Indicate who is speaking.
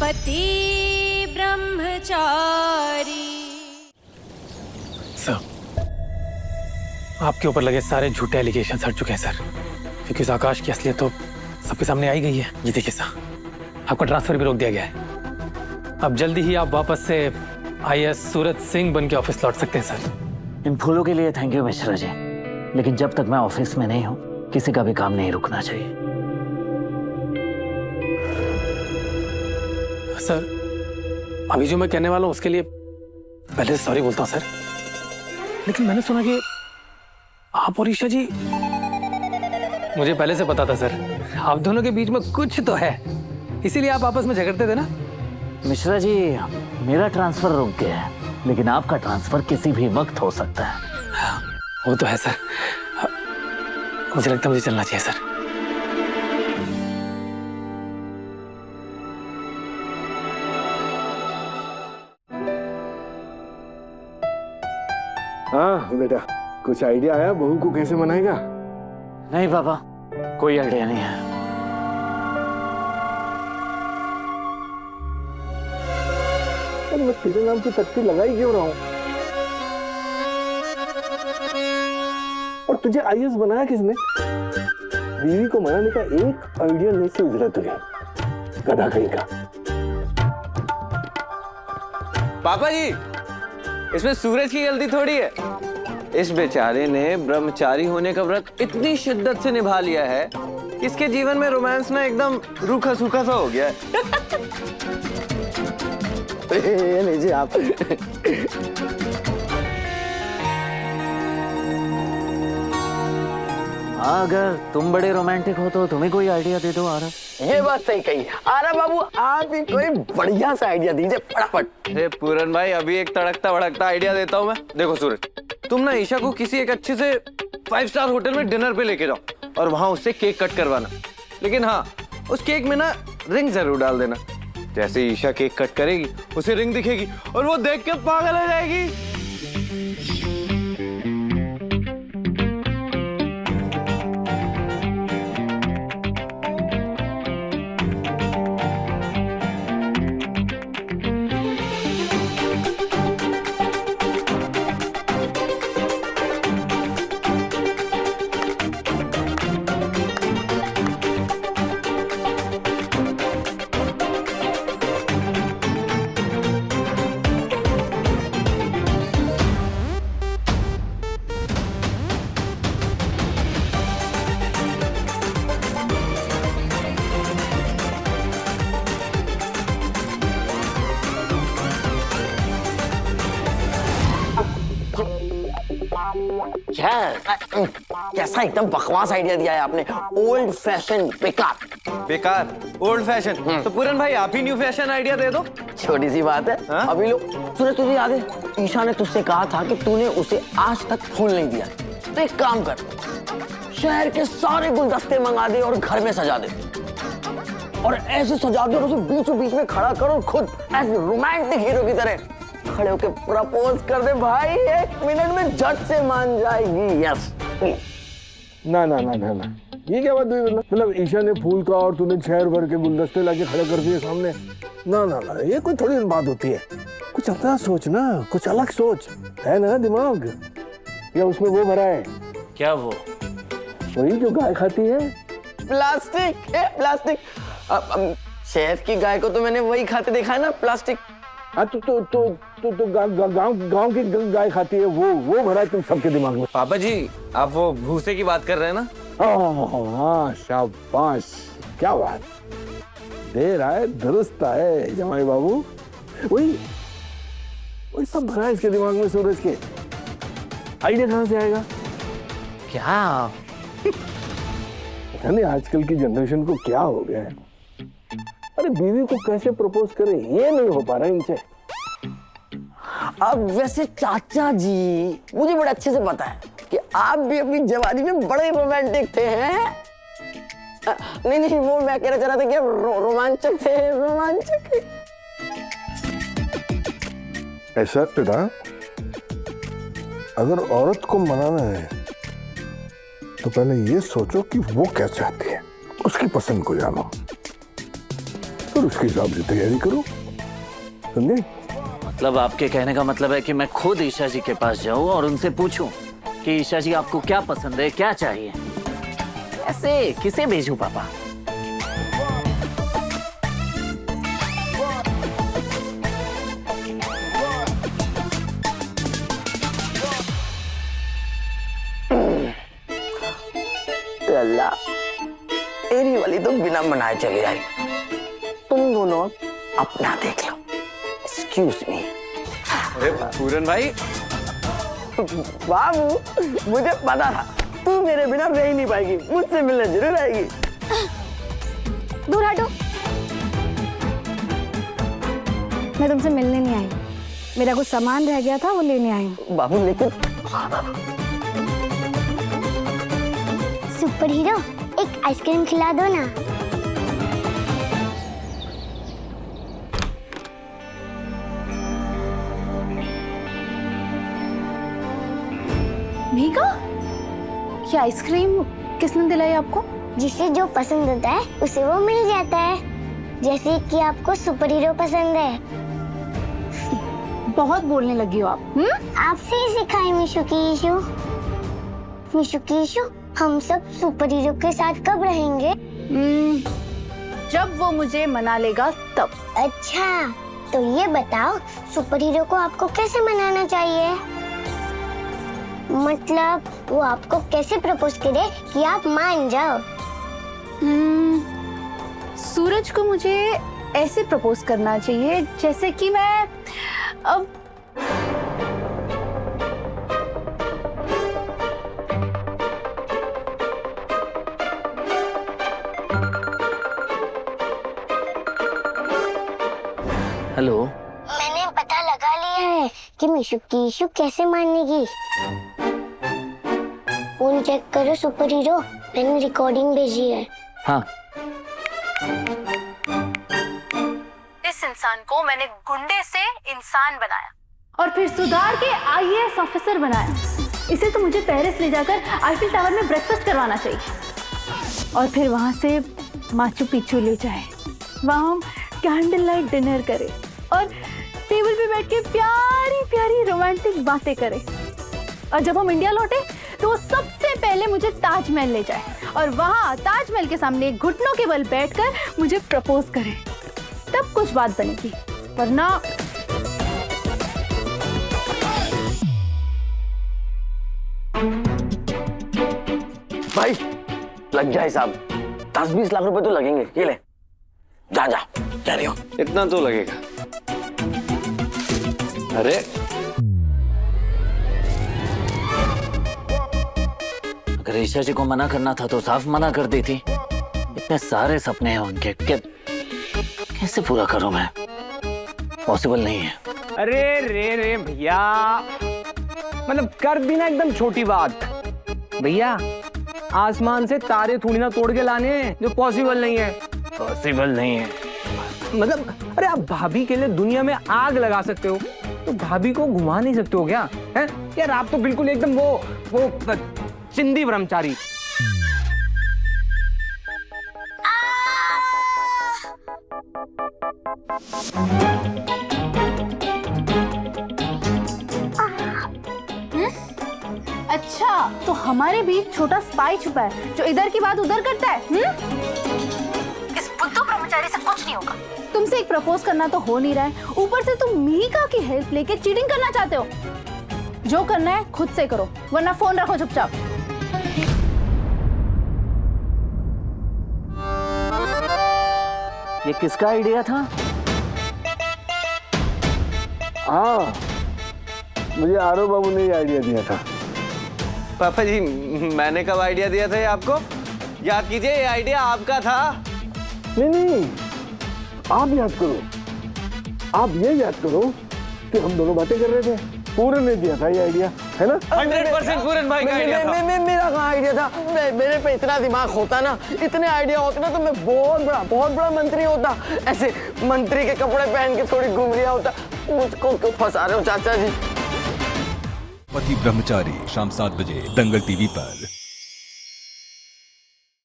Speaker 1: पति ब्रह्मचारी।
Speaker 2: सर, आपके ऊपर लगे सारे झूठे एलिगेशन हट चुके हैं सर, क्योंकि इस आकाश की असलियत तो सबके सामने आई गई है। ये देखिए सर, आपका ट्रांसफर भी रोक दिया गया है। अब जल्दी ही आप वापस से आईएएस सूरज सिंह बन के ऑफिस लौट सकते हैं सर।
Speaker 3: इन फूलों के लिए थैंक यू मिश्रा जी, लेकिन जब तक मैं ऑफिस में नहीं हूँ किसी का भी काम नहीं रुकना चाहिए।
Speaker 2: सर, अभी जो मैं कहने वाला हूँ उसके लिए पहले सॉरी बोलता हूँ सर, लेकिन मैंने सुना कि आप और ईशा जी, मुझे पहले से पता था सर, आप दोनों के बीच में कुछ तो है, इसीलिए आप आपस में झगड़ते थे ना।
Speaker 3: मिश्रा जी, मेरा ट्रांसफर रुक गया है, लेकिन आपका ट्रांसफर किसी भी वक्त हो सकता है।
Speaker 2: हाँ, वो तो है सर। मुझे लगता है मुझे चलना चाहिए सर।
Speaker 4: हाँ बेटा, कुछ आइडिया आया बहू को कैसे मनाएगा?
Speaker 3: नहीं पापा, कोई आइडिया नहीं है।
Speaker 4: मैं तेरे नाम की तख्ती लगाई क्यों रहा हूँ? और तुझे आईएएस बनाया किसने? बीवी को मनाने का एक आइडिया नहीं से उजरा तुझे, गधा कहीं का।
Speaker 5: पापा जी, इसमें सूरज की गलती थोड़ी है। इस बेचारे ने ब्रह्मचारी होने का व्रत इतनी शिद्दत से निभा लिया है कि इसके जीवन में रोमांस ना एकदम रूखा सूखा सा हो गया है।
Speaker 4: ये लीजिए आप।
Speaker 3: अगर तुम बड़े रोमांटिक हो तो तुम्हें कोई आइडिया दे दो आरव।
Speaker 6: ये बात सही कही। आरव बाबू, आप ही कोई बढ़िया सा आइडिया दीजिए फटाफट।
Speaker 5: अरे पूरन भाई, अभी एक तड़कता भड़कता आइडिया देता हूँ मैं। देखो सूरज, तुम ना ईशा को किसी एक अच्छे से 5 स्टार होटल में डिनर पे लेके जाओ और वहां उससे केक कट करवाना। लेकिन हाँ, उस केक में ना रिंग जरूर डाल देना। जैसे ईशा केक कट करेगी उसे रिंग दिखेगी और वो देख के पागल हो जाएगी।
Speaker 6: कैसा एकदम बकवास आइडिया दिया है आपने। ओल्ड फैशन बेकार।
Speaker 5: बेकार ओल्ड फैशन? तो पूरन भाई आप ही न्यू फैशन आइडिया दे दो।
Speaker 6: छोटी सी बात है।
Speaker 5: हाँ?
Speaker 6: अभी लो सूरज, तुझे याद है ईशा ने तुझसे कहा था कि तूने उसे आज तक फूल नहीं दिया। तो एक काम कर, शहर के सारे गुलदस्ते मंगा दे और घर में सजा दे, और ऐसे सजा दे और उसे बीचों बीच में खड़ा कर और खुद ऐसे रोमांटिक हीरो की तरह खड़े होके प्रपोज कर दे। भाई 1 मिनट में झट से मान जाएगी। यस।
Speaker 4: ना ना ना ना ना, ये क्या बात हुई? मतलब ईशा ने फूल का और तूने शहर भर के गुलदस्ते लाके खड़े कर दिए सामने? ना ना ना, ये कोई थोड़ी बात होती है। कुछ अपना सोच ना, कुछ अलग सोच है ना दिमाग। या उसमें वो भरा है?
Speaker 3: क्या वो?
Speaker 4: वही जो गाय खाती है।
Speaker 6: प्लास्टिक है, प्लास्टिक। शहर की गाय को तो मैंने वही खाते देखा है ना, प्लास्टिक।
Speaker 4: हाँ तो गांव की गाय खाती है, वो भरा है तुम सबके दिमाग में।
Speaker 5: पापा जी, आप वो भूसे की बात कर रहे हैं ना?
Speaker 4: हाँ, शाबाश, क्या बात। देर आए दुरुस्त आए जमाई बाबू। वही सब भरा है इसके दिमाग में सूरज के। आइडिया कहाँ से आएगा?
Speaker 3: क्या?
Speaker 4: नहीं, आजकल की जनरेशन को क्या हो गया है? अरे बीवी को कैसे प्रपोज करे, ये नहीं हो पा रहा इनसे।
Speaker 6: अब वैसे चाचा जी, मुझे बड़े अच्छे से पता है कि आप भी अपनी जवानी में बड़े रोमांटिक थे हैं? नहीं, वो मैं कहना चाह रहा था कि आप रोमांचक थे, रोमांचक।
Speaker 4: ऐसा पिता, अगर औरत को मनाना है तो पहले ये सोचो कि वो क्या चाहती है, उसकी पसंद को जानो। तो और उसके हिसाब से तैयारी करो, समझे?
Speaker 3: मतलब आपके कहने का मतलब है कि मैं खुद ईशा जी के पास जाऊं और उनसे पूछूं कि ईशा जी आपको क्या पसंद है, क्या चाहिए? ऐसे किसे भेजूं पापा?
Speaker 6: अल्लाह, तेरी वाली तो बिना मनाए चली आई। तुम दोनों अपना देख लो। Excuse me.
Speaker 5: अरे पूरन भाई,
Speaker 6: बाबू, मुझे पता था तू मेरे बिना रह ही नहीं पाएगी, मुझसे मिलने जरूर आएगी।
Speaker 7: दूर हटो, मैं तुमसे मिलने नहीं आई, मेरा कुछ सामान रह गया था वो लेने आई हूँ।
Speaker 6: बाबू लेकिन
Speaker 7: सुपर हीरो, एक आइसक्रीम खिला दो ना।
Speaker 8: भीगा? ये आइसक्रीम किसने दिलाई आपको?
Speaker 7: जिसे जो पसंद होता है उसे वो मिल जाता है, जैसे कि आपको सुपर हीरो पसंद है।
Speaker 8: बहुत बोलने लगी हो आप।
Speaker 7: आपसे ही सिखाई मिशुकीशु। मिशुकीशु, हम सब सुपर हीरो के साथ कब रहेंगे?
Speaker 8: जब वो मुझे मना लेगा तब।
Speaker 7: अच्छा, तो ये बताओ सुपर हीरो को आपको कैसे मनाना चाहिए? मतलब वो आपको कैसे प्रपोज करे कि आप मान जाओ?
Speaker 8: सूरज को मुझे ऐसे प्रपोज करना चाहिए जैसे कि मैं अब
Speaker 3: हेलो,
Speaker 7: मैंने पता लगा लिया है कि मिशुकीशु कैसे मानेगी। फोन चेक करो सुपर हीरो, मैंने रिकॉर्डिंग भेजी है।
Speaker 3: हाँ,
Speaker 8: इस इंसान को मैंने गुंडे से इंसान बनाया और फिर सुधार के आईएएस ऑफिसर बनाया। इसे तो मुझे पेरिस ले जाकर आईफिल टावर में ब्रेकफास्ट करवाना चाहिए और फिर वहां से माचू पिच्चू ले जाए, वहां हम कैंडल लाइट डिनर करें और टेबल पे बैठ के प्यारी प्यारी रोमांटिक बातें करें। और जब हम इंडिया लौटे तो वो सबसे पहले मुझे ताजमहल ले जाए और वहां ताजमहल के सामने घुटनों के बल बैठकर मुझे प्रपोज करे, तब कुछ बात बनेगी, वरना
Speaker 6: भाई लग जाए साहब, 10-20 लाख रुपए तो लगेंगे। ये ले, जा जा, जा रही हो।
Speaker 5: इतना तो लगेगा। अरे
Speaker 3: अगर ईशा जी को मना करना था तो साफ मना कर देती। इतने सारे सपने हैं उनके, कैसे पूरा करूं मैं? पॉसिबल नहीं है।
Speaker 9: अरे रे भैया, मतलब कर दी ना एकदम छोटी बात। भैया आसमान से तारे थोड़ी ना तोड़ के लाने हैं, जो पॉसिबल नहीं है।
Speaker 3: पॉसिबल नहीं है
Speaker 9: मतलब अरे आप भाभी के लिए दुनिया में आग लगा सकते हो, तो भाभी को घुमा नहीं सकते हो क्या? हैं यार, आप तो बिल्कुल एकदम वो चिंदी ब्रह्मचारी।
Speaker 8: अच्छा, तो हमारे बीच छोटा स्पाई छुपा है जो इधर की बात उधर करता है। इस बुद्धू ब्रह्मचारी से कुछ नहीं होगा। तुमसे एक प्रपोज करना तो हो नहीं रहा है, ऊपर से तुम मीका की हेल्प लेके चीटिंग करना चाहते हो। जो करना है खुद से करो, वरना फोन रखो चुपचाप।
Speaker 3: ये किसका आइडिया था?
Speaker 4: हाँ, मुझे आरो बाबू ने आइडिया दिया था।
Speaker 5: पापा जी, मैंने कब आइडिया दिया था ये आपको? याद कीजिए, ये आइडिया आपका था।
Speaker 4: नहीं, आप याद करो। आप ये याद करो कि हम दोनों बातें कर रहे थे, पूरन ने दिया था ये आइडिया, है ना?
Speaker 5: 100% पूरन भाई का आइडिया था।
Speaker 6: मेरा कहाँ आइडिया था? मेरे पे इतना दिमाग होता ना, इतने आइडिया होते ना, तो मैं बहुत बड़ा मंत्री होता। ऐसे मंत्री के कपड़े पहन के थोड़ी घूम रहा होता। मुझको क्यों फंसा रहे हो चाचा जी?
Speaker 10: पति ब्रह्मचारी, शाम 7 बजे दंगल टीवी पर।